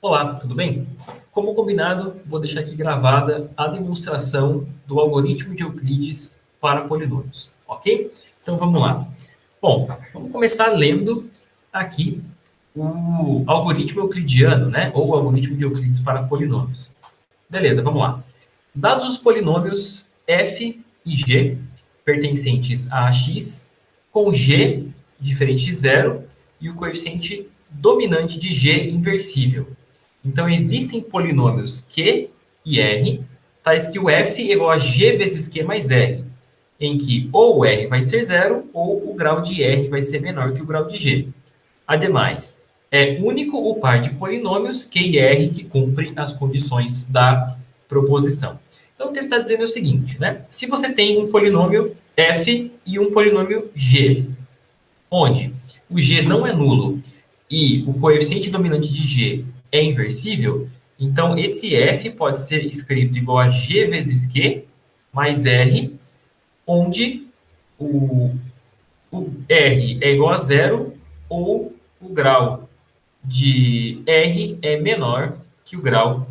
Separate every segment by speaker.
Speaker 1: Olá, tudo bem? Como combinado, vou deixar aqui gravada a demonstração do algoritmo de Euclides para polinômios, ok? Então vamos lá. Bom, vamos começar lendo aqui o algoritmo euclidiano, né? Ou o algoritmo de Euclides para polinômios. Beleza, vamos lá. Dados os polinômios f e g pertencentes a x, com g diferente de zero e o coeficiente dominante de g inversível. Então, existem polinômios Q e R, tais que o f é igual a g vezes Q mais R, em que ou o R vai ser zero ou o grau de R vai ser menor que o grau de G. Ademais, é único o par de polinômios Q e R que cumpre as condições da proposição. Então, o que ele está dizendo é o seguinte, né? Se você tem um polinômio f e um polinômio g, onde o g não é nulo e o coeficiente dominante de g é inversível, então esse f pode ser escrito igual a g vezes q mais r, onde o, o r é igual a zero ou o grau de r é menor que o grau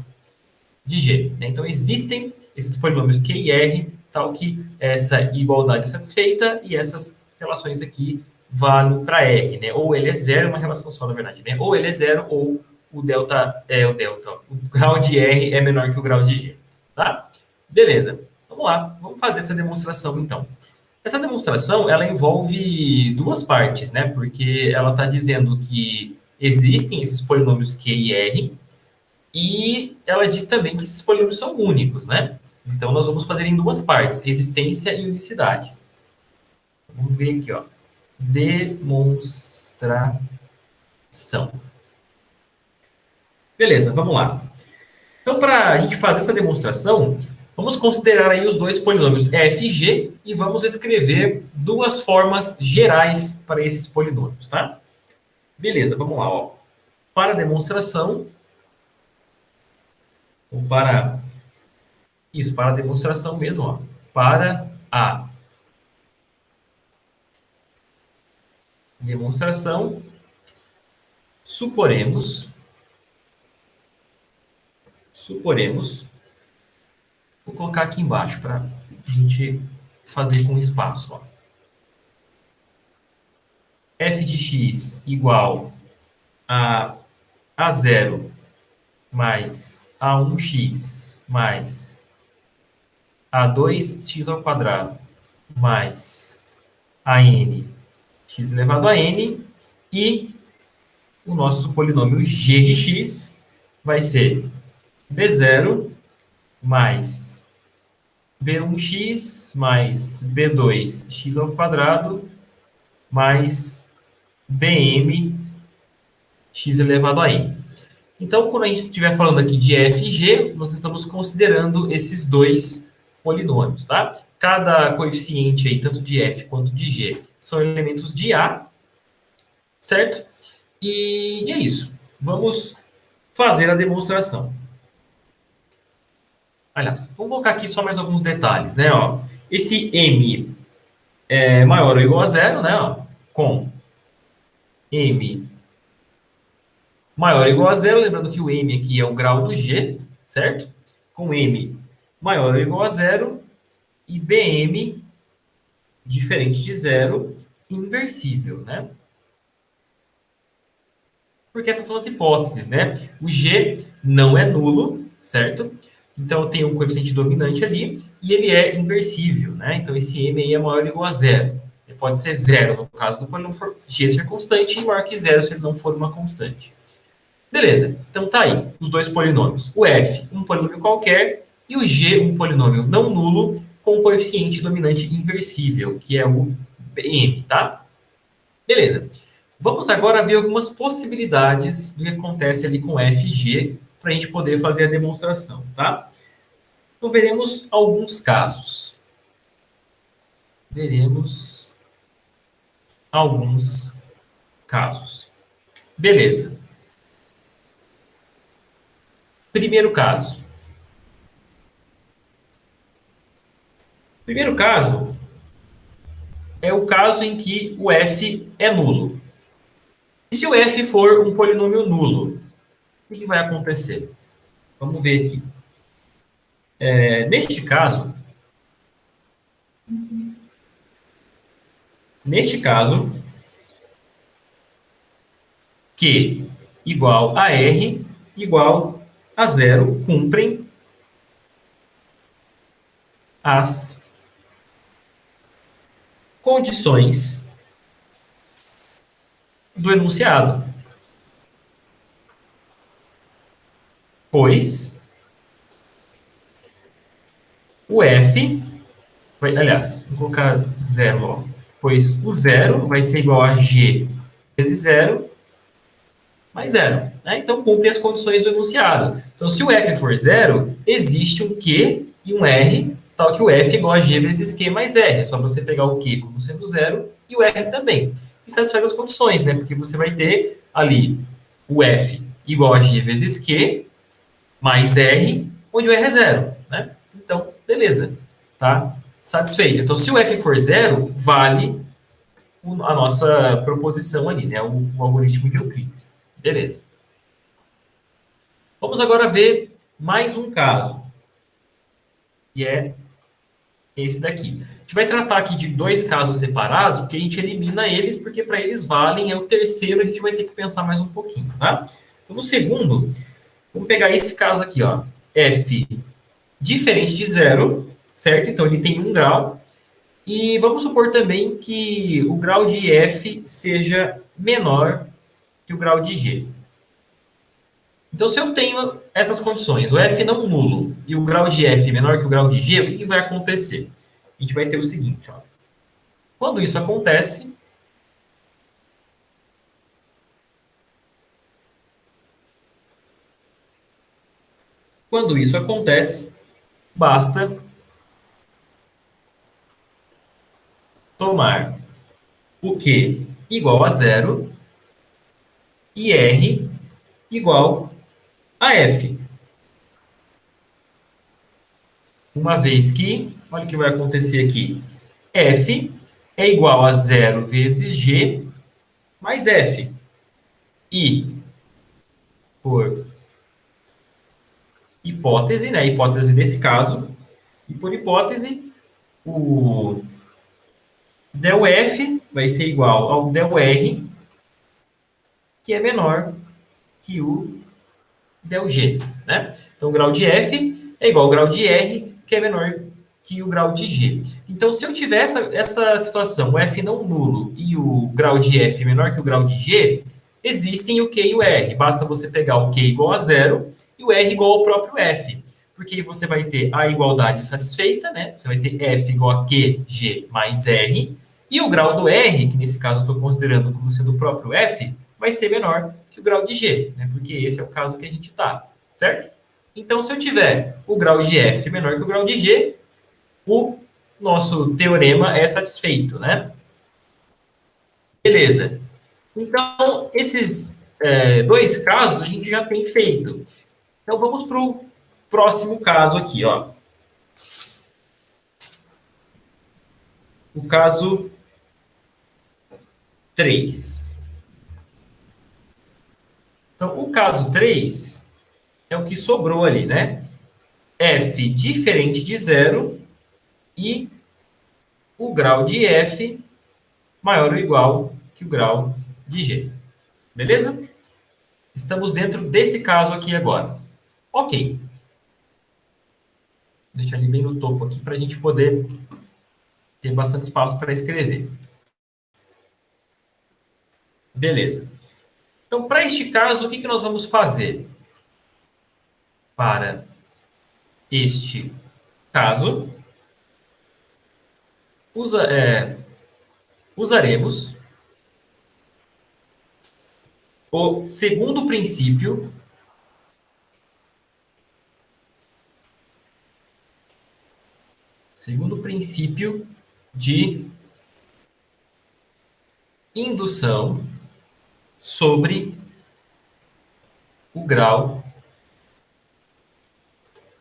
Speaker 1: de g. Né? Então existem esses polinômios q e r, tal que essa igualdade é satisfeita e essas relações aqui valem para r, né? Ou ele é zero, uma relação só, na verdade, né? Ou ele é zero, ou o grau de r é menor que o grau de g, tá? Beleza. Vamos lá, vamos fazer essa demonstração então. Essa demonstração, ela envolve duas partes, né? Porque ela está dizendo que existem esses polinômios q e r, e ela diz também que esses polínômios são únicos, né? Então, nós vamos fazer em duas partes, existência e unicidade. Vamos ver aqui, ó. Demonstração. Beleza, vamos lá. Então, para a gente fazer essa demonstração, vamos considerar aí os dois polinômios f e g e vamos escrever duas formas gerais para esses polinômios, tá? Beleza, vamos lá, ó. Para a demonstração, ou para... Isso, para a demonstração mesmo, ó. Para a demonstração, suporemos, vou colocar aqui embaixo para a gente fazer com espaço. Ó. F de x igual a A0 mais A1x mais A2x ao quadrado mais AN x elevado a n, e o nosso polinômio g de x vai ser b0 mais b1x mais b2x ao quadrado mais bm x elevado a n. Então, quando a gente estiver falando aqui de f e g, nós estamos considerando esses dois polinômios, tá? Cada coeficiente aí, tanto de f quanto de g, são elementos de A, certo? E é isso. Vamos fazer a demonstração. Aliás, vamos colocar aqui só mais alguns detalhes, né? Ó, esse m é maior ou igual a zero, né? Ó, com m maior ou igual a zero, lembrando que o m aqui é o grau do g, certo? Com m maior ou igual a zero e bm diferente de zero, inversível, né? Porque essas são as hipóteses, né? O g não é nulo, certo? Então tem um coeficiente dominante ali e ele é inversível, né? Então esse m aí é maior ou igual a zero. Ele pode ser zero no caso do polinômio g ser constante e maior que zero se ele não for uma constante. Beleza, então tá aí os dois polinômios. O f, um polinômio qualquer, e o g, um polinômio não nulo, com um coeficiente dominante inversível, que é o m, tá? Beleza. Vamos agora ver algumas possibilidades do que acontece ali com f e g, para a gente poder fazer a demonstração, tá? Então veremos alguns casos. Veremos alguns casos. Beleza. Primeiro caso. Primeiro caso é o caso em que o f é nulo. E se o f for um polinômio nulo? o que vai acontecer? Vamos ver aqui. Neste caso, Q igual a R igual a zero cumprem as condições do enunciado, pois o F, aliás, vou colocar zero logo, pois o zero vai ser igual a G vezes zero mais zero. Né? Então, cumpre as condições do enunciado. Então, se o F for zero, existe um Q e um R, tal que o F é igual a G vezes Q mais R. É só você pegar o Q como sendo zero e o R também. E satisfaz as condições, né? Porque você vai ter ali o F igual a G vezes Q mais R, onde o R é zero. Né? Então, beleza. Tá? Satisfeito. Então, se o F for zero, vale a nossa proposição ali, né? O algoritmo de Euclides. Beleza. Vamos agora ver mais um caso, que é esse daqui. A gente vai tratar aqui de dois casos separados, porque a gente elimina eles, porque para eles valem, é o terceiro, a gente vai ter que pensar mais um pouquinho, tá? Então, no segundo, vamos pegar esse caso aqui, ó. F diferente de zero, certo? Então, ele tem 1 grau. E vamos supor também que o grau de F seja menor que o grau de G. Então, se eu tenho essas condições, o F não nulo e o grau de F menor que o grau de G, o que vai acontecer? A gente vai ter o seguinte, ó. Quando isso acontece, basta tomar o Q igual a zero e R igual a F. Uma vez que, olha o que vai acontecer aqui, F é igual a zero vezes G mais F. E, por hipótese, né, hipótese desse caso, e por hipótese, o del F vai ser igual ao del R, que é menor que o del G. Né? Então, o grau de F é igual ao grau de R, que é menor que o grau de G. Então, se eu tiver essa situação, o F não nulo e o grau de F menor que o grau de G, existem o Q e o R. Basta você pegar o Q igual a zero e o R igual ao próprio F. Porque aí você vai ter a igualdade satisfeita, né? Você vai ter F igual a QG mais R. E o grau do R, que nesse caso eu estou considerando como sendo o próprio F, vai ser menor que o grau de G, né? Porque esse é o caso que a gente está, certo? Então, se eu tiver o grau de F menor que o grau de G, o nosso teorema é satisfeito, né? Beleza. Então, esses dois casos a gente já tem feito. Então, vamos para o próximo caso aqui, ó. O caso 3. Então, o caso 3 é o que sobrou ali, né? F diferente de zero e o grau de F maior ou igual que o grau de G. Beleza? Estamos dentro desse caso aqui agora. Ok. Deixa ele bem no topo aqui para a gente poder ter bastante espaço para escrever. Beleza. Então, para este caso, o que nós vamos fazer? Para este caso, usaremos o segundo princípio de indução sobre o grau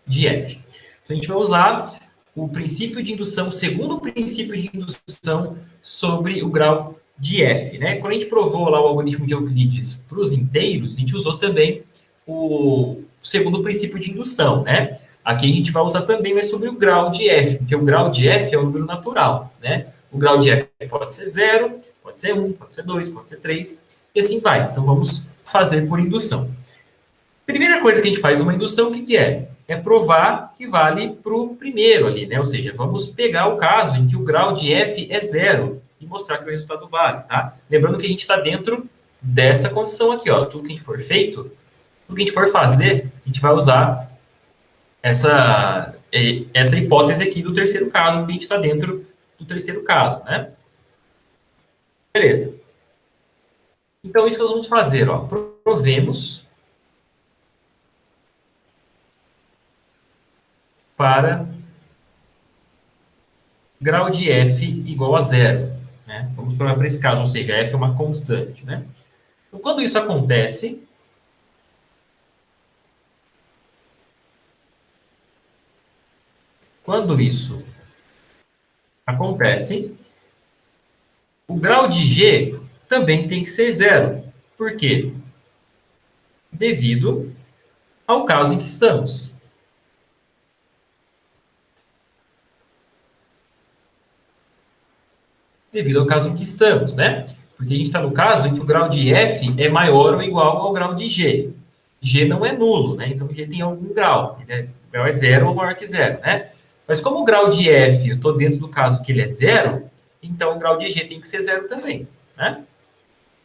Speaker 1: de F. Então, a gente vai usar o princípio de indução, o segundo princípio de indução sobre o grau de F. Né? Quando a gente provou lá o algoritmo de Euclides para os inteiros, a gente usou também o segundo princípio de indução, né? Aqui a gente vai usar também, mas sobre o grau de F, porque o grau de F é um número natural, né? O grau de F pode ser 0, pode ser 1, pode ser 2, pode ser 3, e assim vai. Então vamos fazer por indução. Primeira coisa que a gente faz uma indução, o que, que é? É provar que vale para o primeiro ali, né? Ou seja, vamos pegar o caso em que o grau de F é 0 e mostrar que o resultado vale, tá? Lembrando que a gente está dentro dessa condição aqui, ó. Tudo que a gente for feito, tudo que a gente for fazer, a gente vai usar essa hipótese aqui do terceiro caso, porque a gente está dentro do terceiro caso, né? Beleza. Então, isso que nós vamos fazer, ó. Provemos para grau de F igual a zero, né? Vamos provar para esse caso, ou seja, F é uma constante, né? Então, quando isso acontece, o grau de G também tem que ser zero. Por quê? Devido ao caso em que estamos. Devido ao caso em que estamos, né? Porque a gente está no caso em que o grau de F é maior ou igual ao grau de G. G não é nulo, né? Então G tem algum grau. O grau é zero ou maior que zero, né? Mas como o grau de F, eu estou dentro do caso que ele é zero, então o grau de G tem que ser zero também, né?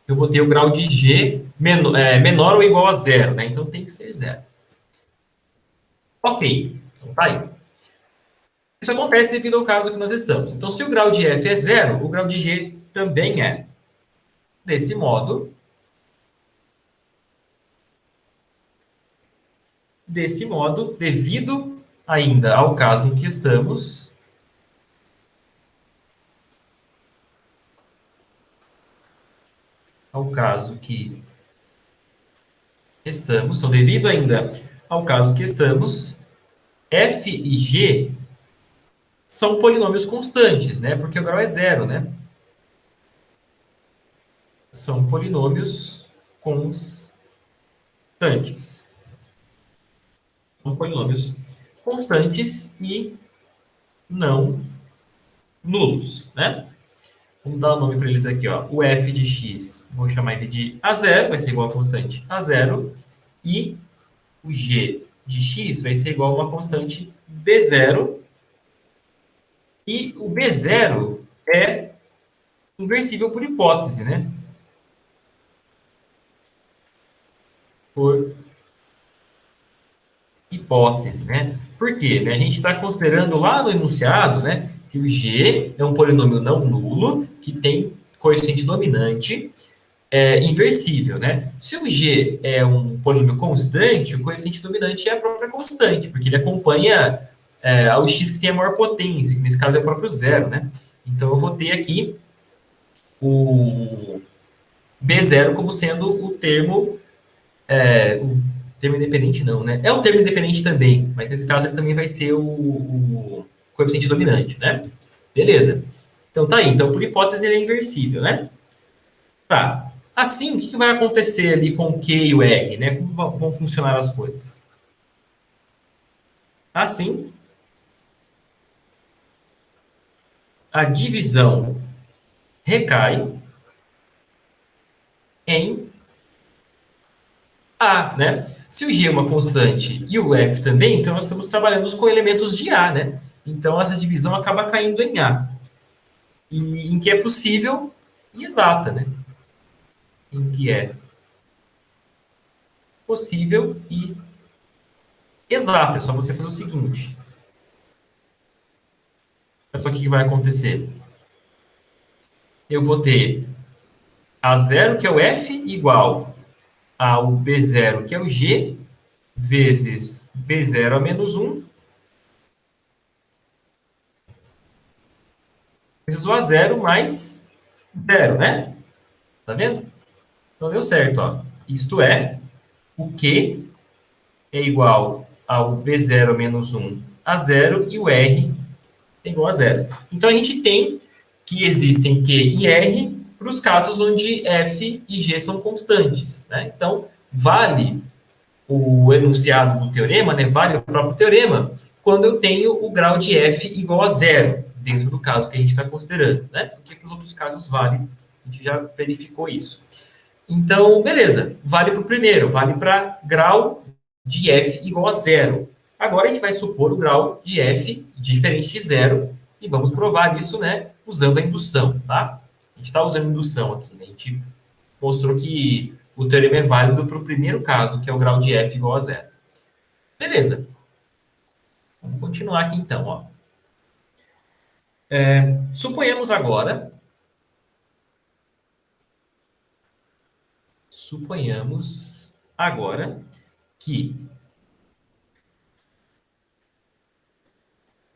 Speaker 1: Eu vou ter o grau de G menor ou igual a zero, né? Então tem que ser zero. Ok, então tá aí. Isso acontece devido ao caso que nós estamos. Então, se o grau de F é zero, o grau de G também é. Desse modo, devido ainda ao caso em que estamos, então devido ainda ao caso que estamos, F e G são polinômios constantes, né? Porque o grau é zero, né? São polinômios constantes. São polinômios constantes e não nulos, né? Vamos dar o um nome para eles aqui, ó. O f de x, vou chamar ele de A0, vai ser igual a constante A0, e o g de x vai ser igual a uma constante B0, e o B0 é inversível por hipótese, né? Por hipótese, né? Por quê? A gente está considerando lá no enunciado, né, que o g é um polinômio não nulo, que tem coeficiente dominante, inversível, né? Se o g é um polínômio constante, o coeficiente dominante é a própria constante, porque ele acompanha ao x que tem a maior potência, que nesse caso é o próprio zero, né? Então eu vou ter aqui o B0 como sendo o termo independente não, né? É o termo independente também, mas nesse caso ele também vai ser o coeficiente dominante, né? Beleza. Então tá aí. Então, por hipótese, ele é inversível, né? Tá. Assim, o que vai acontecer ali com o Q e o R, né? Como vão funcionar as coisas? Assim, a divisão recai em A, né? Se o G é uma constante e o F também, então nós estamos trabalhando com elementos de A, né? Então essa divisão acaba caindo em A. E em que é possível e exata, né? Em que é possível e exata. É só você fazer o seguinte. Então, o que vai acontecer? Eu vou ter A0, que é o F, igual ao B0, que é o G, vezes B0 a menos 1, vezes o A0 mais 0, né? Tá vendo? Então deu certo, ó. Isto é, o Q é igual ao B0 menos 1 a 0 e o R é igual a 0. Então a gente tem que existem Q e R para os casos onde F e G são constantes, né? Então vale o enunciado do teorema, né, vale o próprio teorema, quando eu tenho o grau de f igual a zero, dentro do caso que a gente está considerando, né? Porque para os outros casos vale, a gente já verificou isso. Então, beleza, vale para o primeiro, vale para grau de f igual a zero. Agora a gente vai supor o grau de f diferente de zero e vamos provar isso, né, usando a indução, tá? A gente está usando indução aqui, né? A gente mostrou que o teorema é válido para o primeiro caso, que é o grau de f igual a zero. Beleza. Vamos continuar aqui então, ó. Suponhamos agora, que,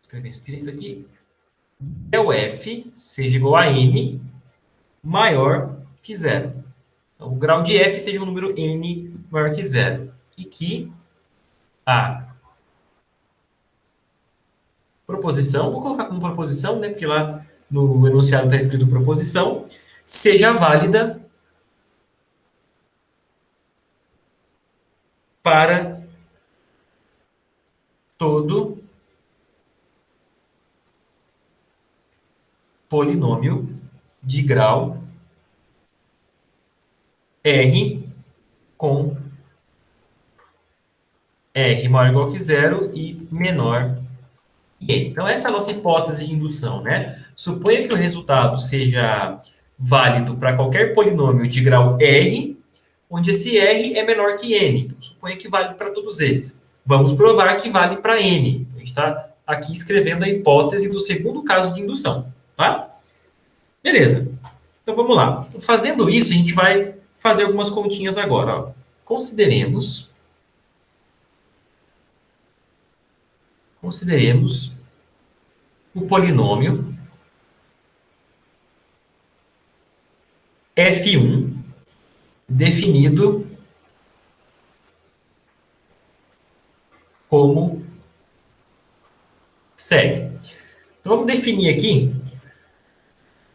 Speaker 1: escrever isso aqui, del f seja igual a n maior que zero. Então, o grau de f seja um número n maior que zero. E que a proposição, vou colocar como proposição, né, porque lá no enunciado está escrito proposição, seja válida para todo polinômio de grau R com R maior ou igual que zero e menor que N. Então, essa é a nossa hipótese de indução, né? Suponha que o resultado seja válido para qualquer polinômio de grau R, onde esse R é menor que N. Então, suponha que vale para todos eles. Vamos provar que vale para N. A gente está aqui escrevendo a hipótese do segundo caso de indução, tá? Beleza. Então, vamos lá. Fazendo isso, a gente vai fazer algumas continhas agora. Ó. Consideremos o polinômio f1 definido como segue. Então, vamos definir aqui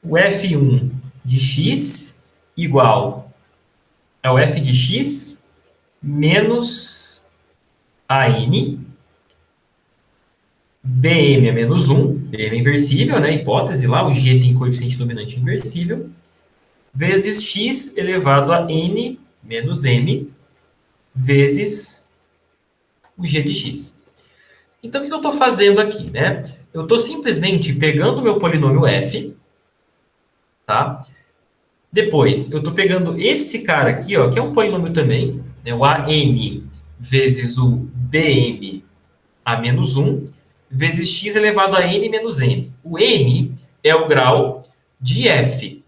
Speaker 1: o f1 de x igual ao f de x menos a n, bm é menos 1, bm é inversível, né? Hipótese lá, o g tem coeficiente dominante inversível, vezes x elevado a n menos m, vezes o g de x. Então, o que eu estou fazendo aqui, né? Eu estou simplesmente pegando o meu polinômio f, tá? Depois, eu estou pegando esse cara aqui, ó, que é um polinômio também, né? O an vezes o bm a menos 1, vezes x elevado a n menos m. O n é o grau de f.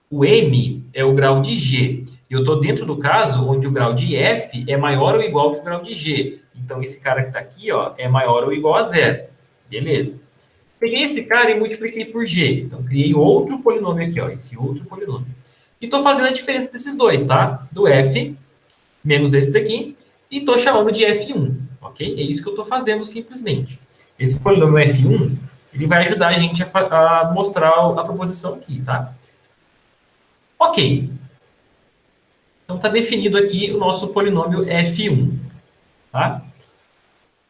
Speaker 1: O m é o grau de g. E eu estou dentro do caso onde o grau de f é maior ou igual que o grau de g. Então, esse cara que está aqui, ó, é maior ou igual a zero. Beleza. Peguei esse cara e multipliquei por g. Então, criei outro polinômio aqui, ó, esse outro polinômio. E estou fazendo a diferença desses dois, tá? Do f menos esse daqui. E estou chamando de f1, ok? É isso que eu estou fazendo simplesmente. Esse polinômio f1, ele vai ajudar a gente a mostrar a proposição aqui, tá? Ok. Então, está definido aqui o nosso polinômio f1, tá?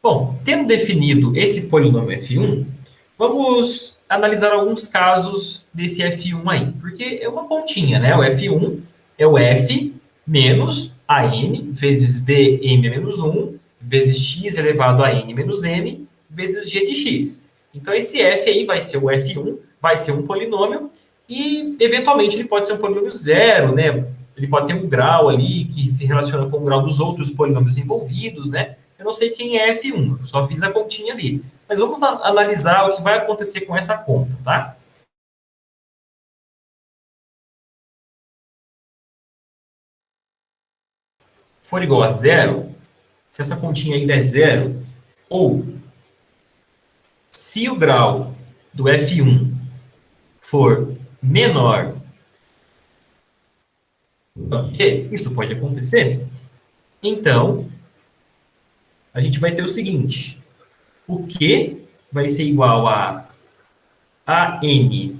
Speaker 1: Bom, tendo definido esse polinômio f1, vamos analisar alguns casos desse f1 aí, porque é uma continha, né? O f1 é o f menos a n vezes bm menos 1 vezes x elevado a n menos m vezes g de x. Então, esse f aí vai ser o f1, vai ser um polinômio e, eventualmente, ele pode ser um polinômio zero, né? Ele pode ter um grau ali que se relaciona com o grau dos outros polinômios envolvidos, né? Eu não sei quem é f1, só fiz a continha ali. Mas vamos analisar o que vai acontecer com essa conta, tá? For igual a zero, se essa continha ainda é zero, ou se o grau do f1 for menor do que isso pode acontecer, então a gente vai ter o seguinte: o Q vai ser igual a AN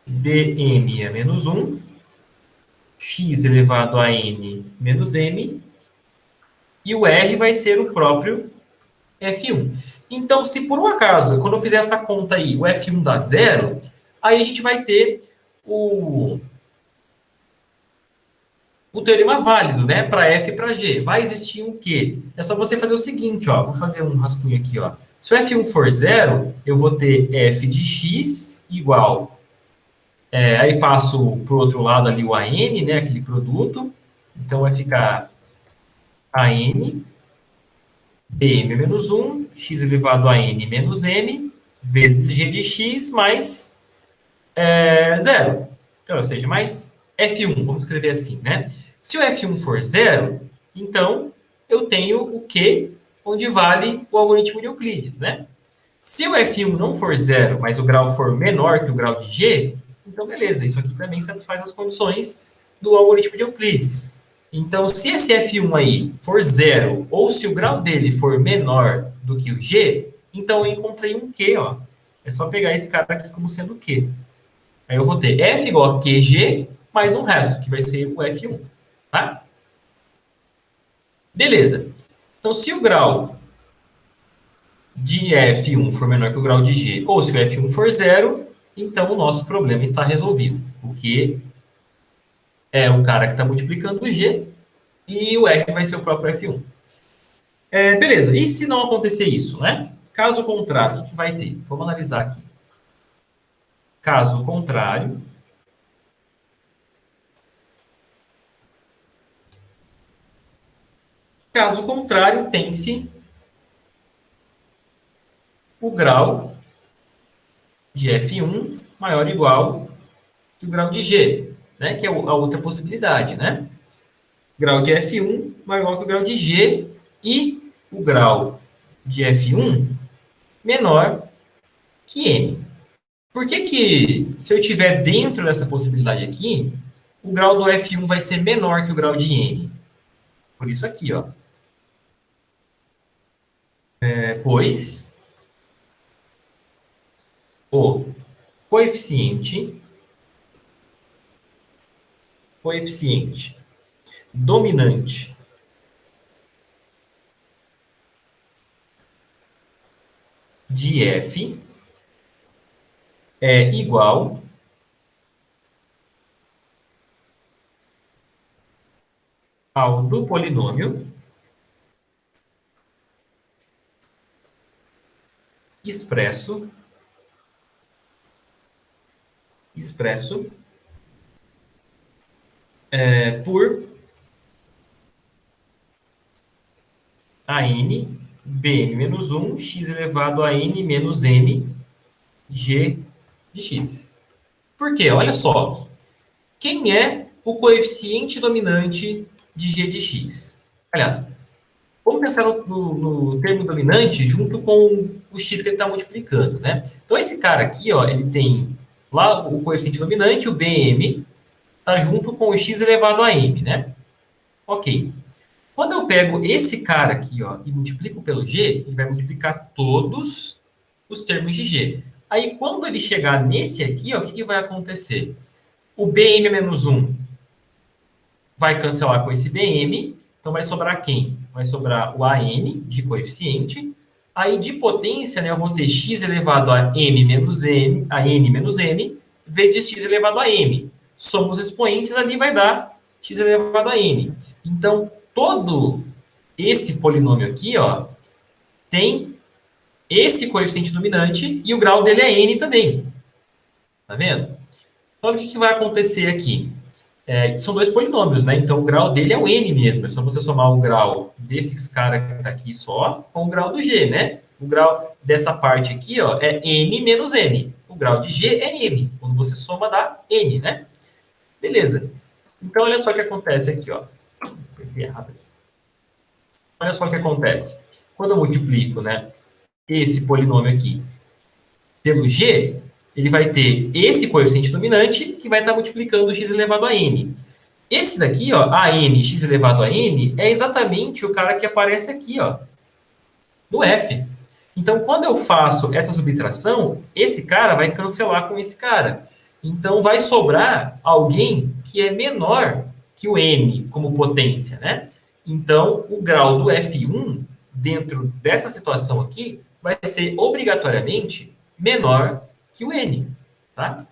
Speaker 1: dm a menos 1, x elevado a n menos m, e o R vai ser o próprio F1. Então, se por um acaso, quando eu fizer essa conta aí, o F1 dá zero, aí a gente vai ter o teorema válido, né? Para F e para G. Vai existir um Q. É só você fazer o seguinte, ó. Vou fazer um rascunho aqui, ó. Se o F1 for zero, eu vou ter F de X igual. Aí passo para o outro lado ali o AN, né? Aquele produto. Então vai ficar AN bm menos 1, x elevado a n menos m, vezes g de x mais zero. Então, ou seja, mais F1, vamos escrever assim, né? Se o F1 for zero, então eu tenho o Q, onde vale o algoritmo de Euclides, né? Se o F1 não for zero, mas o grau for menor que o grau de G, então beleza, isso aqui também satisfaz as condições do algoritmo de Euclides. Então, se esse F1 aí for zero, ou se o grau dele for menor do que o G, então eu encontrei um Q, ó. É só pegar esse cara aqui como sendo Q. Aí eu vou ter F igual a QG mais um resto, que vai ser o F1. Tá? Beleza. Então, se o grau de F1 for menor que o grau de G, ou se o F1 for zero, então o nosso problema está resolvido. Porque é o cara que está multiplicando o G e o R vai ser o próprio F1. Beleza. E se não acontecer isso, né? Caso contrário, o que vai ter? Vamos analisar aqui. Caso contrário, tem-se o grau de F1 maior ou igual que o grau de G, né? Que é a outra possibilidade, né? Grau de F1 maior ou igual que o grau de G e o grau de F1 menor que N. Por que que, se eu estiver dentro dessa possibilidade aqui, o grau do F1 vai ser menor que o grau de N? Por isso aqui, ó. Pois o coeficiente dominante de F é igual ao do polinômio expresso por AN bn menos 1 x elevado a n menos m g de x. Por quê? Olha só. Quem é o coeficiente dominante de g de x? Aliás, vamos pensar no termo dominante junto com o x que ele está multiplicando, né? Então, esse cara aqui, ó, ele tem lá o coeficiente dominante, o bm, está junto com o x elevado a m, né? Ok. Quando eu pego esse cara aqui, ó, e multiplico pelo g, ele vai multiplicar todos os termos de g. Aí, quando ele chegar nesse aqui, ó, o que, que vai acontecer? O bm menos 1 vai cancelar com esse bm, então vai sobrar quem? Vai sobrar o AN de coeficiente. Aí de potência, né, eu vou ter x elevado a m menos m, a n menos m, vezes x elevado a m. Somos expoentes, ali vai dar x elevado a n. Então, todo esse polinômio aqui, ó, tem esse coeficiente dominante e o grau dele é n também. Tá vendo? Então, o que vai acontecer aqui? São dois polinômios, né? Então, o grau dele é o n mesmo. É só você somar o grau desses caras que está aqui só com o grau do g, né? O grau dessa parte aqui, ó, é n menos m. O grau de g é m. Quando você soma, dá n, né? Beleza. Então, olha só o que acontece aqui, ó. Apertei errado aqui. Olha só o que acontece. Quando eu multiplico, né, esse polinômio aqui pelo g, ele vai ter esse coeficiente dominante que vai estar multiplicando x elevado a n. Esse daqui, ó, AN x elevado a n, é exatamente o cara que aparece aqui, ó, no F. Então, quando eu faço essa subtração, esse cara vai cancelar com esse cara. Então, vai sobrar alguém que é menor que o n como potência, né? Então, o grau do F1, dentro dessa situação aqui, vai ser obrigatoriamente menor que o N, tá?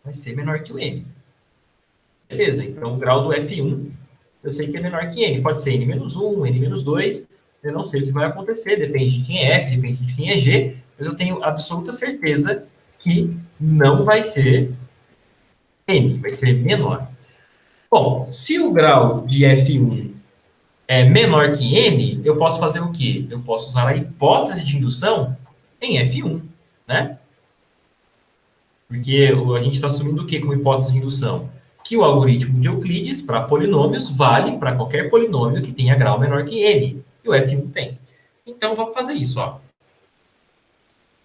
Speaker 1: Vai ser menor que o N. Beleza, então o grau do F1, eu sei que é menor que N. Pode ser N-1, N-2, eu não sei o que vai acontecer, depende de quem é F, depende de quem é G, mas eu tenho absoluta certeza que não vai ser N, vai ser menor. Bom, se o grau de F1 é menor que N, eu posso fazer o quê? Eu posso usar a hipótese de indução em F1, né? Porque a gente está assumindo o quê como hipótese de indução? Que o algoritmo de Euclides, para polinômios, vale para qualquer polinômio que tenha grau menor que N. E o F1 tem. Então, vamos fazer isso, ó.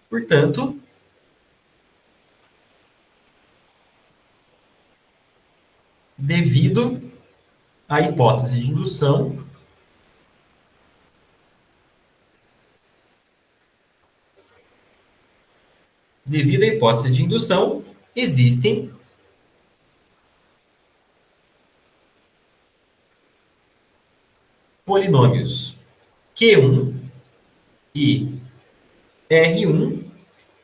Speaker 1: Portanto, devido à hipótese de indução, existem polinômios Q1 e R1,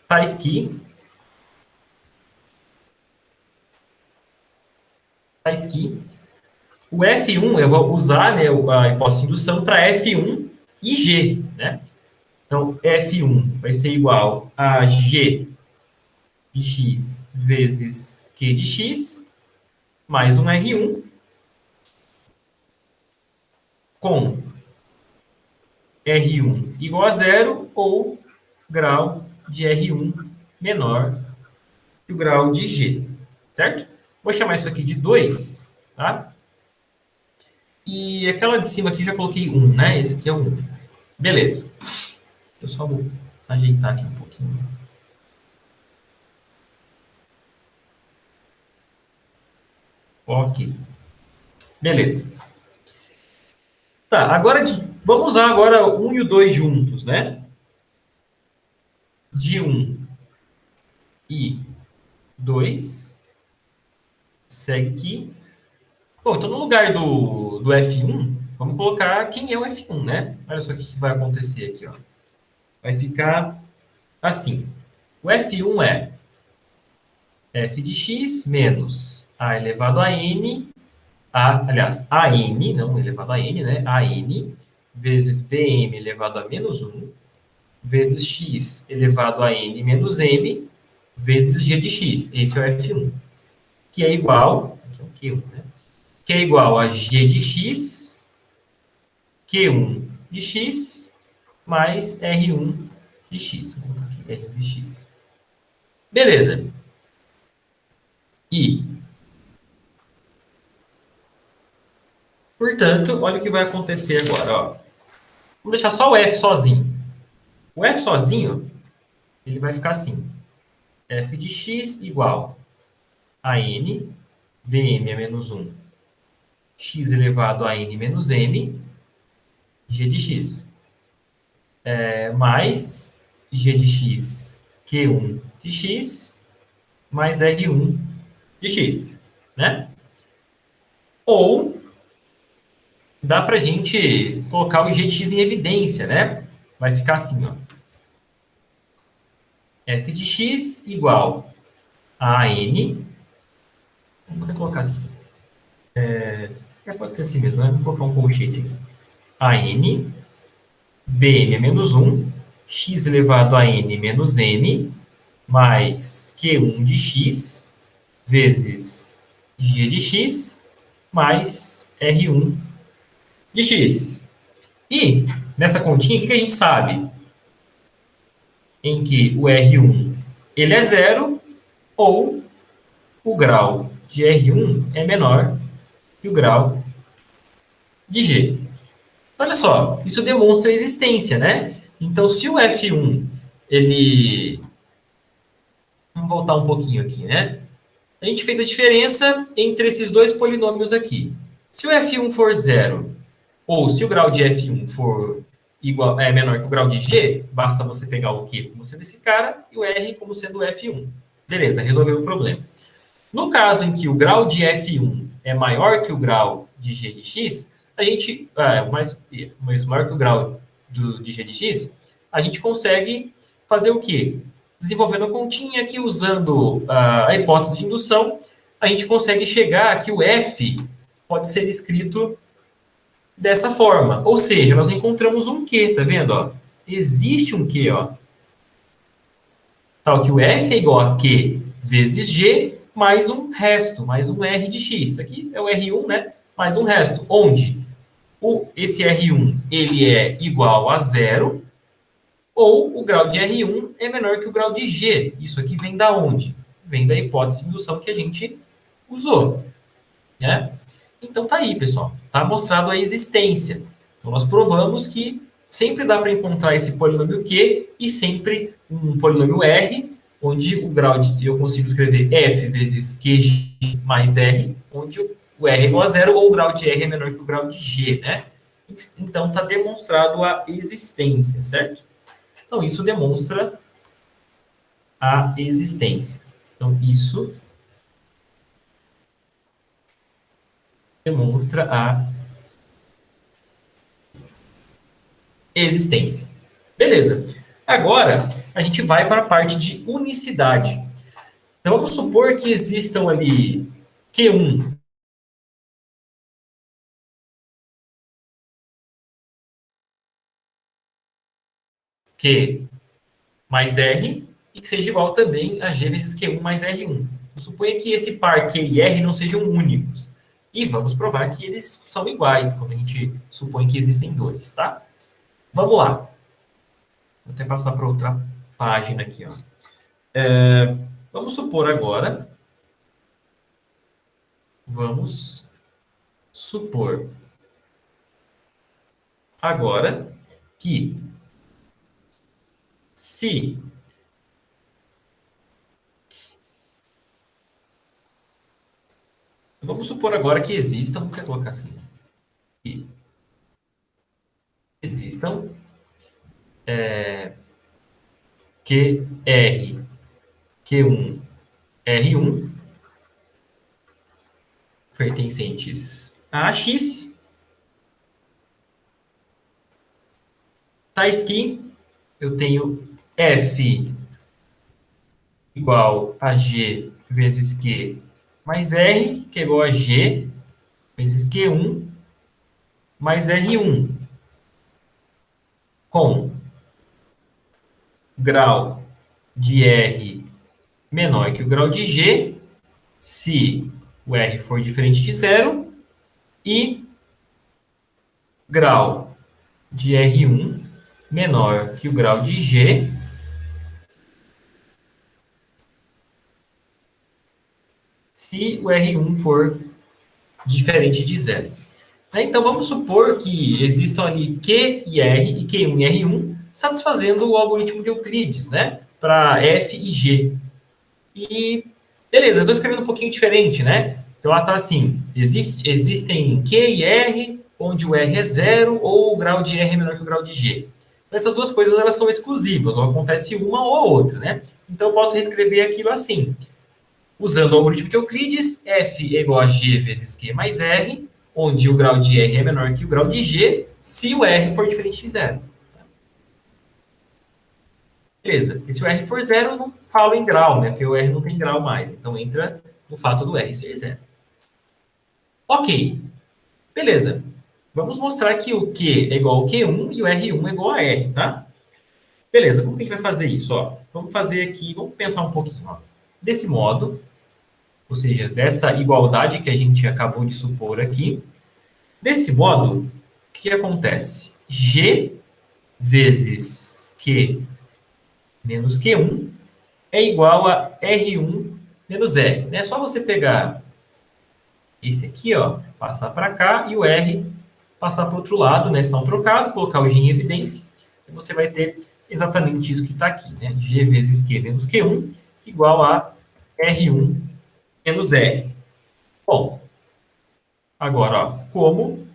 Speaker 1: tais que o F1, eu vou usar, né, a hipótese de indução para F1 e G, né? Então, F1 vai ser igual a G de x vezes Q de x, mais um R1, com R1 igual a zero, ou grau de R1 menor que o grau de G, certo? Vou chamar isso aqui de 2, tá? E aquela de cima aqui já coloquei 1, né? Esse aqui é o 1. Beleza. Eu só vou ajeitar aqui um pouquinho. Ok. Beleza. Tá, agora vamos usar agora o 1 e o 2 juntos, né? De 1 e 2. Segue aqui. Bom, então no lugar do F1, vamos colocar quem é o F1, né? Olha só o que vai acontecer aqui, ó. Vai ficar assim. O F1 é f de x menos a elevado a n, aliás, a n, não elevado a n, né? A n vezes bm elevado a menos 1, vezes x elevado a n menos m, vezes g de x. Esse é o F1. Que é igual, aqui é o Q1, né? Que é igual a g de x, Q1 de x, mais R1 de x. Vou colocar aqui, R1 de x. Beleza. E, portanto, olha o que vai acontecer agora. Ó. Vamos deixar só o f sozinho. O f sozinho, ele vai ficar assim. F de x igual a n, bm é menos 1, x elevado a n menos m, g de x. Mais g de x, Q1 de x, mais R1 de x, né? Ou dá para a gente colocar o g de x em evidência, né? Vai ficar assim, ó. F de x igual a n. Vou poder colocar assim. Pode ser assim mesmo, né? Vou colocar um colchete aqui. A n, bm é menos 1, x elevado a n menos m, mais Q1 de x, vezes g de x, mais R1 de x. E, nessa continha, o que a gente sabe? Em que o R1 ele é zero, ou o grau de R1 é menor que o grau de G. Olha só, isso demonstra a existência, né? Então, se o F1, ele... Vamos voltar um pouquinho aqui, né? A gente fez a diferença entre esses dois polinômios aqui. Se o F1 for zero, ou se o grau de F1 for menor que o grau de G, basta você pegar o Q como sendo esse cara e o R como sendo o F1. Beleza, resolveu o problema. No caso em que o grau de F1 é maior que o grau de G de x, a gente, mais maior que o grau de g de x, a gente consegue fazer o quê? Desenvolvendo a continha aqui, usando a hipótese de indução, a gente consegue chegar que o f pode ser escrito dessa forma. Ou seja, nós encontramos um Q, tá vendo? Ó? Existe um Q, ó. Tal que o f é igual a Q vezes G mais um resto, mais um R de X. Aqui é o R1, né? Mais um resto, onde esse R1 ele é igual a zero, ou o grau de R1 é menor que o grau de G. Isso aqui vem da onde? Vem da hipótese de indução que a gente usou, né? Então tá aí, pessoal. Tá mostrado a existência. Então nós provamos que sempre dá para encontrar esse polinômio Q e sempre um polinômio R, onde o grau de eu consigo escrever f vezes QG mais R, onde o R é igual a zero ou o grau de R é menor que o grau de G, né? Então está demonstrado a existência, certo? Então isso demonstra a existência. Então isso demonstra a existência. Beleza. Agora, a gente vai para a parte de unicidade. Então, vamos supor que existam ali Q1, Q mais R, e que seja igual também a G vezes Q1 mais R1. Suponha que esse par Q e R não sejam únicos. E vamos provar que eles são iguais, quando a gente supõe que existem dois, tá? Vamos lá. Vou até passar para outra página aqui, ó. Vamos supor agora. Vamos supor agora que se vamos supor agora que existam, vou colocar assim, que existam QR, Q1, R1 pertencentes a X, tais que eu tenho F igual a G vezes Q mais R, que é igual a G vezes Q1 mais R1, com grau de R menor que o grau de G, se o R for diferente de zero, e grau de R1 menor que o grau de G, se o R1 for diferente de zero. Então, vamos supor que existam ali Q e R, e Q1 e R1, satisfazendo o algoritmo de Euclides, né? Para F e G. E, beleza, eu estou escrevendo um pouquinho diferente, né? Então, ela está assim, existem Q e R, onde o R é zero, ou o grau de R é menor que o grau de G. Então, essas duas coisas, elas são exclusivas, ou acontece uma ou a outra, né? Então, eu posso reescrever aquilo assim. Usando o algoritmo de Euclides, F é igual a G vezes Q mais R, onde o grau de R é menor que o grau de G, se o R for diferente de zero. Beleza. E se o R for zero, eu não falo em grau, né? Porque o R não tem grau mais. Então entra no fato do R ser zero. Ok. Beleza. Vamos mostrar que o Q é igual ao Q1 e o R1 é igual a R, tá? Beleza. Como que a gente vai fazer isso? Ó, vamos fazer aqui, vamos pensar um pouquinho. Ó. Desse modo, ou seja, dessa igualdade que a gente acabou de supor aqui, desse modo, o que acontece? G vezes Q menos Q1 é igual a R1 menos R. É só você pegar esse aqui, ó, passar para cá e o R passar para o outro lado, né? Estão trocados, colocar o G em evidência, e você vai ter exatamente isso que está aqui, né? G vezes Q menos Q1 igual a R1 menos R. Bom, agora, ó, como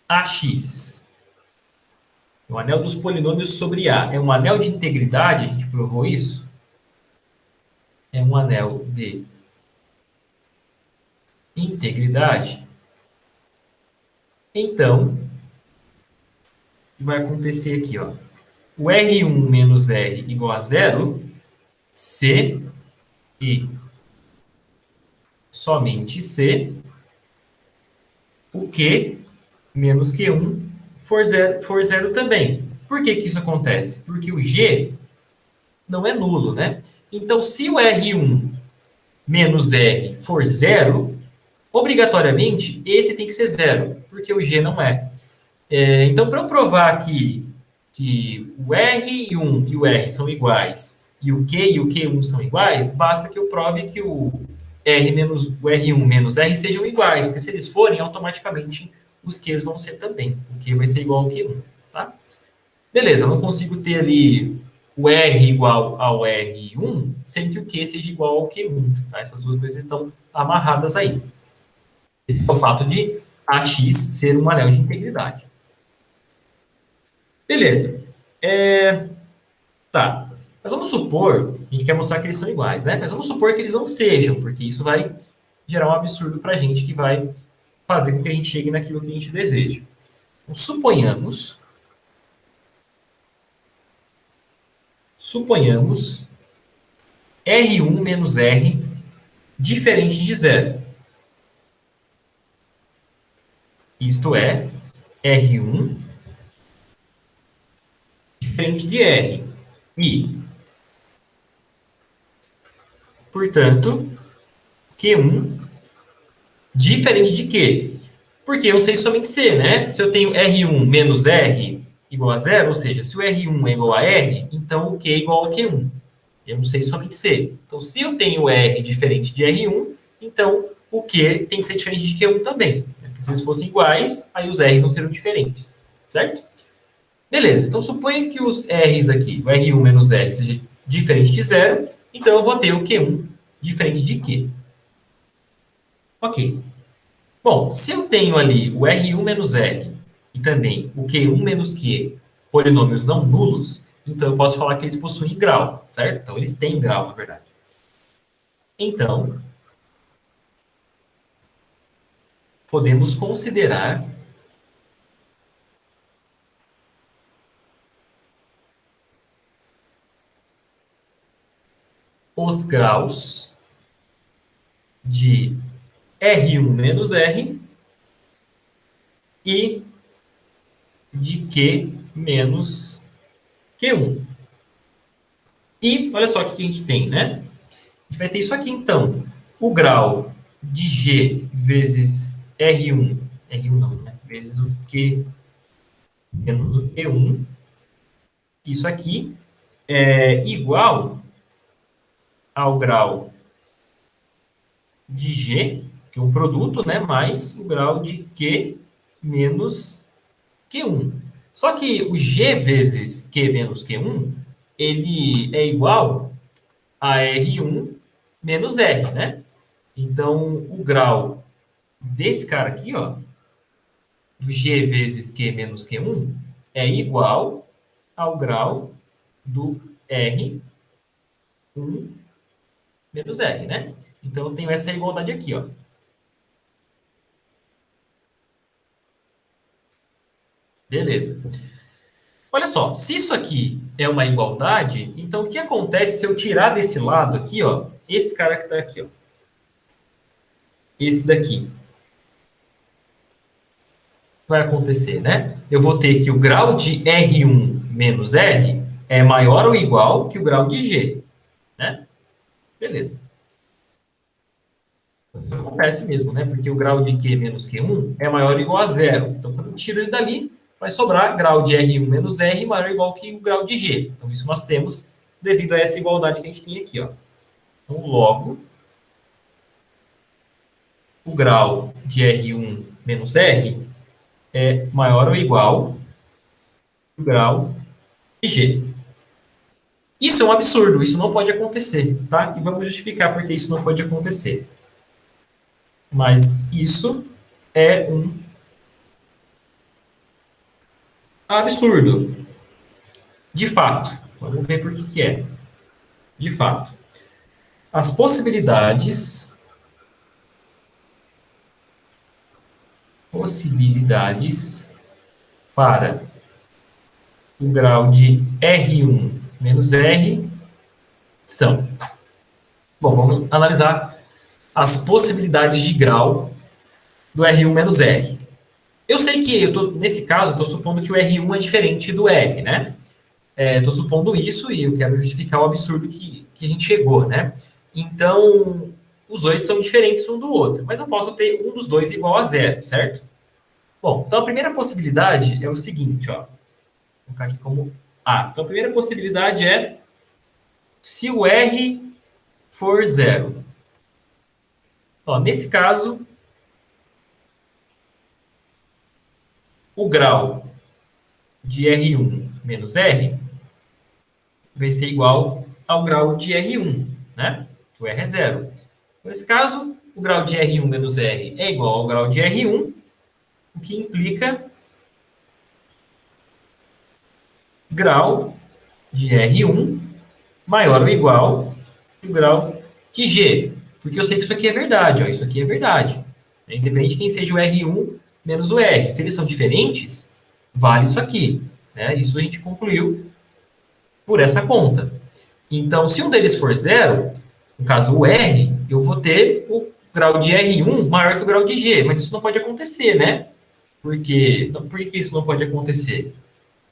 Speaker 1: AX, o anel dos polinômios sobre A, é um anel de integridade, a gente provou isso? É um anel de integridade. Então, o que vai acontecer aqui, ó? O R1 menos R igual a zero se e somente se o Q menos Q1 for zero também. Por que que isso acontece? Porque o G não é nulo, né? Então, se o R1 menos R for zero, obrigatoriamente esse tem que ser zero, porque o G não é. Então, para eu provar que o R1 e o R são iguais e o Q e o Q1 são iguais, basta que eu prove que o R1 menos R sejam iguais, porque se eles forem, automaticamente os Qs vão ser também. O Q vai ser igual ao Q1, tá? Beleza, eu não consigo ter ali o R igual ao R1 sem que o Q seja igual ao Q1, tá? Essas duas coisas estão amarradas aí. É o fato de AX ser um anel de integridade. Beleza. Tá. Mas vamos supor, a gente quer mostrar que eles são iguais, né? Mas vamos supor que eles não sejam, porque isso vai gerar um absurdo para a gente que vai fazer com que a gente chegue naquilo que a gente deseja. Então, suponhamos R1 menos R diferente de zero. Isto é, R1 diferente de R. E, portanto, Q1 diferente de Q. Porque eu sei somente C, né? Se eu tenho R1 menos R igual a zero, ou seja, se o R1 é igual a R, então o Q é igual ao Q1. Eu não sei somente C. Então, se eu tenho R diferente de R1, então o Q tem que ser diferente de Q1 também. Porque se eles fossem iguais, aí os R's não seriam diferentes. Certo? Beleza. Então, suponha que os R's aqui, o R1 menos R, seja diferente de zero. Então, eu vou ter o Q1 diferente de Q. Ok. Bom, se eu tenho ali o R1 menos R e também o Q1 menos Q, polinômios não nulos, então eu posso falar que eles possuem grau, certo? Então eles têm grau, na verdade. Então, podemos considerar os graus de R1 menos R e de Q menos Q1. E olha só o que a gente tem, né? A gente vai ter isso aqui, então. O grau de G vezes R1, R1 não, né? Vezes o Q menos o Q1. Isso aqui é igual ao grau de G, que é um produto, né? Mais o grau de Q menos Q1. Só que o G vezes Q menos Q1, ele é igual a R1 menos R, né? Então, o grau desse cara aqui, ó, do G vezes Q menos Q1, é igual ao grau do R1 menos R, né? Então, eu tenho essa igualdade aqui, ó. Beleza. Olha só, se isso aqui é uma igualdade, então o que acontece se eu tirar desse lado aqui, ó, esse cara que está aqui, ó, esse daqui, vai acontecer, né? Eu vou ter que o grau de R1 menos R é maior ou igual que o grau de G, né? Beleza. Isso acontece mesmo, né? Porque o grau de Q menos Q1 é maior ou igual a zero. Então, quando eu tiro ele dali, vai sobrar grau de R1 menos R maior ou igual que o grau de G. Então, isso nós temos devido a essa igualdade que a gente tem aqui, ó. Então, logo, o grau de R1 menos R é maior ou igual que o grau de G. Isso é um absurdo, isso não pode acontecer, tá? E vamos justificar porque isso não pode acontecer. Mas isso é um absurdo. De fato. Vamos ver por que que é. De fato. As possibilidades para o grau de R1 menos R são. Bom, vamos analisar as possibilidades de grau do R1 menos R. Eu sei que, nesse caso, eu estou supondo que o R1 é diferente do R, né? Estou supondo isso e eu quero justificar o absurdo que a gente chegou, né? Então, os dois são diferentes um do outro, mas eu posso ter um dos dois igual a zero, certo? Bom, então a primeira possibilidade é o seguinte, ó. Vou colocar aqui como A. Então a primeira possibilidade é se o R for zero. Ó, nesse caso, o grau de R1 menos R vai ser igual ao grau de R1, né? O R é zero. Nesse caso, o grau de R1 menos R é igual ao grau de R1, o que implica grau de R1 maior ou igual que o grau de G. Porque eu sei que isso aqui é verdade, ó, isso aqui é verdade. Independente de quem seja o R1 menos o R. Se eles são diferentes, vale isso aqui. Né? Isso a gente concluiu por essa conta. Então, se um deles for zero, no caso o R, eu vou ter o grau de R1 maior que o grau de G. Mas isso não pode acontecer, né? Por que isso não pode acontecer?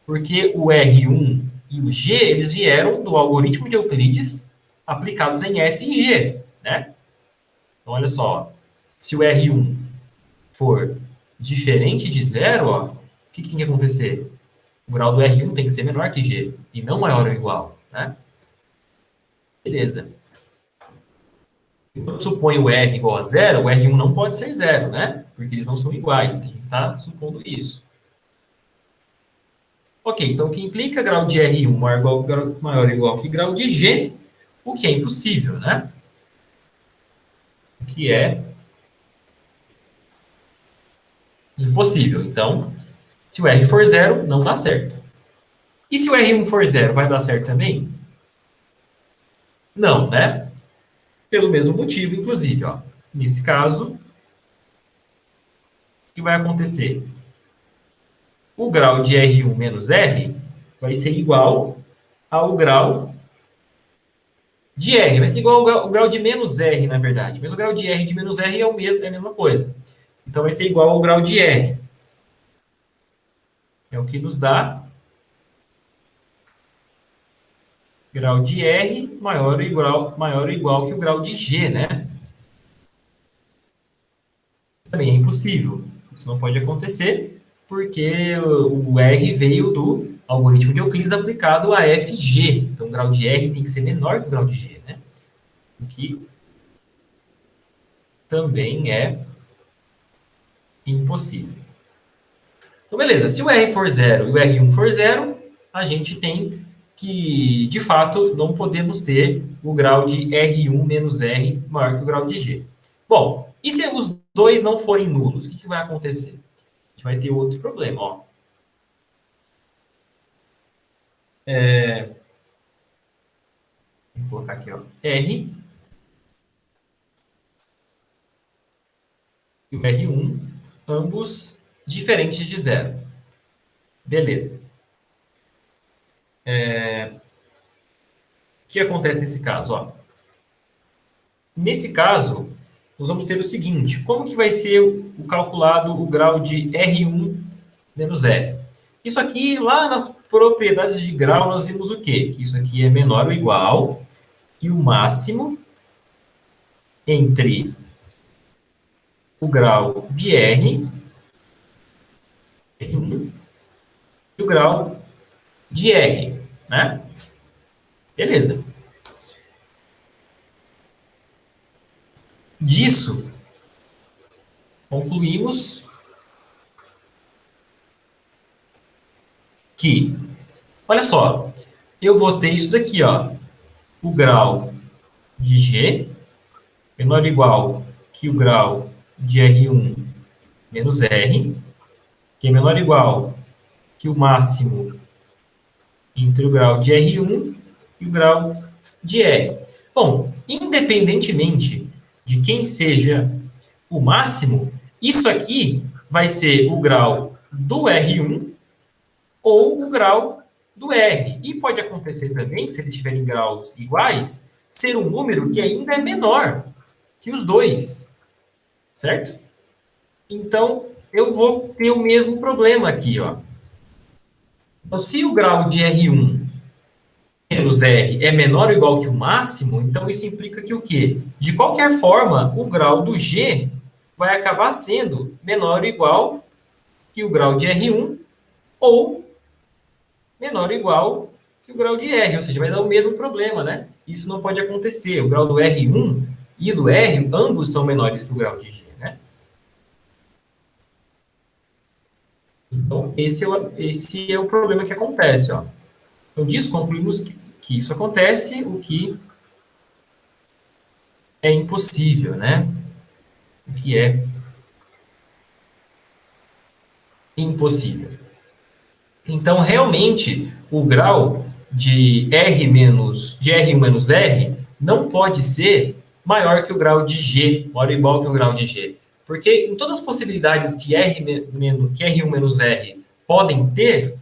Speaker 1: Porque o R1 e o G, eles vieram do algoritmo de Euclides aplicados em F e G, né? Então, olha só, se o R1 for diferente de zero, ó, o que tem que acontecer? O grau do R1 tem que ser menor que G, e não maior ou igual, né? Beleza. Quando eu suponho o R igual a zero, o R1 não pode ser zero, né? Porque eles não são iguais, a gente está supondo isso. Ok, então o que implica grau de R1 maior ou igual que grau de G, o que é impossível, né? O que é impossível. Então, se o R for zero, não dá certo. E se o R1 for zero, vai dar certo também? Não, né? Pelo mesmo motivo, inclusive. Ó. Nesse caso, o que vai acontecer? O grau de R1 menos R vai ser igual ao grau de R. Vai ser igual ao grau de menos R, na verdade. Mas o grau de R e de menos R é é a mesma coisa. Então, vai ser igual ao grau de R. É o que nos dá grau de R maior ou igual que o grau de G, né? Também é impossível. Isso não pode acontecer porque o R veio do algoritmo de Euclides aplicado a FG. Então, o grau de R tem que ser menor que o grau de G, né? O que também é impossível. Então, beleza. Se o R for zero e o R1 for zero, a gente tem que, de fato, não podemos ter o grau de R1 menos R maior que o grau de G. Bom, e se os dois não forem nulos, o que vai acontecer? A gente vai ter outro problema, ó. Vou colocar aqui, ó. R e o R1, ambos diferentes de zero. Beleza. O que acontece nesse caso? Ó? Nesse caso, nós vamos ter o seguinte: como que vai ser o calculado o grau de R1 menos R? Isso aqui, lá nas propriedades de grau, nós vimos o quê? Que isso aqui é menor ou igual que o máximo entre o grau de R1 e o grau de R, né? Beleza. Disso, concluímos que, olha só, eu vou ter isso daqui, ó, o grau de G menor ou igual que o grau de R1 menos R, que é menor ou igual que o máximo entre o grau de R1 e o grau de R. Bom, independentemente de quem seja o máximo, isso aqui vai ser o grau do R1 ou o grau do R. E pode acontecer também, se eles tiverem graus iguais, ser um número que ainda é menor que os dois, certo? Então, eu vou ter o mesmo problema aqui, ó. Então, se o grau de R1 menos R é menor ou igual que o máximo, então isso implica que o quê? De qualquer forma, o grau do G vai acabar sendo menor ou igual que o grau de R1 ou menor ou igual que o grau de R, ou seja, vai dar o mesmo problema, né? Isso não pode acontecer. O grau do R1 e do R, ambos são menores que o grau de G, né? Então, esse é o problema que acontece, ó. Então, disso concluímos que isso acontece, o que é impossível, né? O que é impossível. Então, realmente, o grau de R1 menos R não pode ser maior que o grau de G, maior ou igual que o grau de G. Porque em todas as possibilidades que R1 menos R podem ter,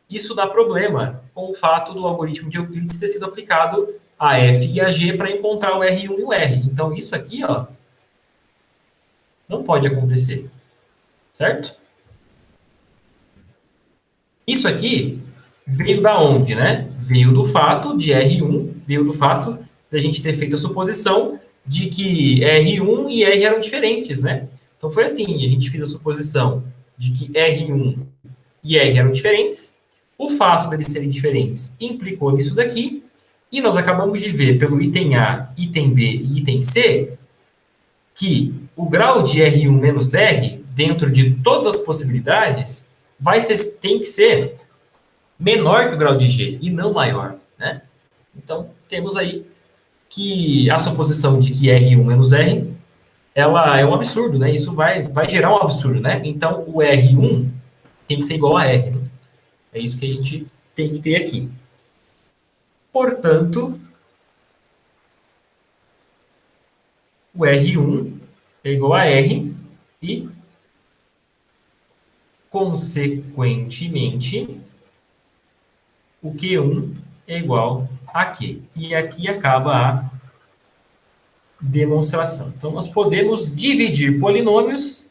Speaker 1: isso dá problema com o fato do algoritmo de Euclides ter sido aplicado a F e a G para encontrar o R1 e o R. Então, isso aqui, ó, não pode acontecer, certo? Isso aqui veio da onde, né? Veio do fato de R1, veio do fato da gente ter feito a suposição de que R1 e R eram diferentes, né? Então foi assim, a gente fez a suposição de que R1 e R eram diferentes. O fato deles serem diferentes implicou nisso daqui, e nós acabamos de ver pelo item A, item B e item C que o grau de R1 menos R, dentro de todas as possibilidades, tem que ser menor que o grau de G e não maior, né? Então, temos aí que a suposição de que R1 menos R, ela é um absurdo, né? Isso vai gerar um absurdo, né? Então, o R1 tem que ser igual a R. Né? É isso que a gente tem que ter aqui. Portanto, o R1 é igual a R e, consequentemente, o Q1 é igual a Q. E aqui acaba a demonstração. Então, nós podemos dividir polinômios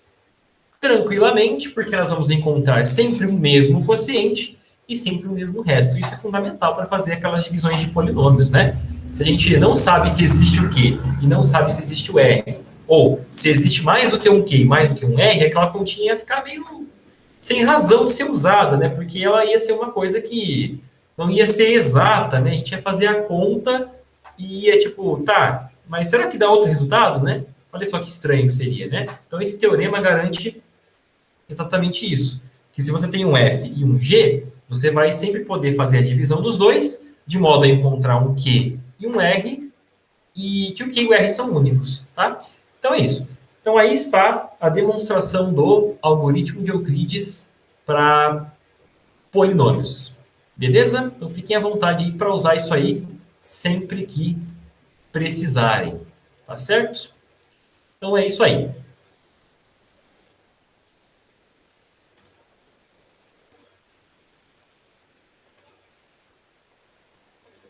Speaker 1: tranquilamente, porque nós vamos encontrar sempre o mesmo quociente e sempre o mesmo resto. Isso é fundamental para fazer aquelas divisões de polinômios, né? Se a gente não sabe se existe o Q e não sabe se existe o R, ou se existe mais do que um Q e mais do que um R, aquela continha ia ficar meio sem razão de ser usada, né? Porque ela ia ser uma coisa que não ia ser exata, né? A gente ia fazer a conta e ia tipo, tá, mas será que dá outro resultado, né? Olha só que estranho que seria, né? Então esse teorema garante exatamente isso, que se você tem um F e um G, você vai sempre poder fazer a divisão dos dois, de modo a encontrar um Q e um R, e que o Q e o R são únicos, tá? Então é isso. Então aí está a demonstração do algoritmo de Euclides para polinômios. Beleza? Então fiquem à vontade para usar isso aí sempre que precisarem. Tá certo? Então é isso aí.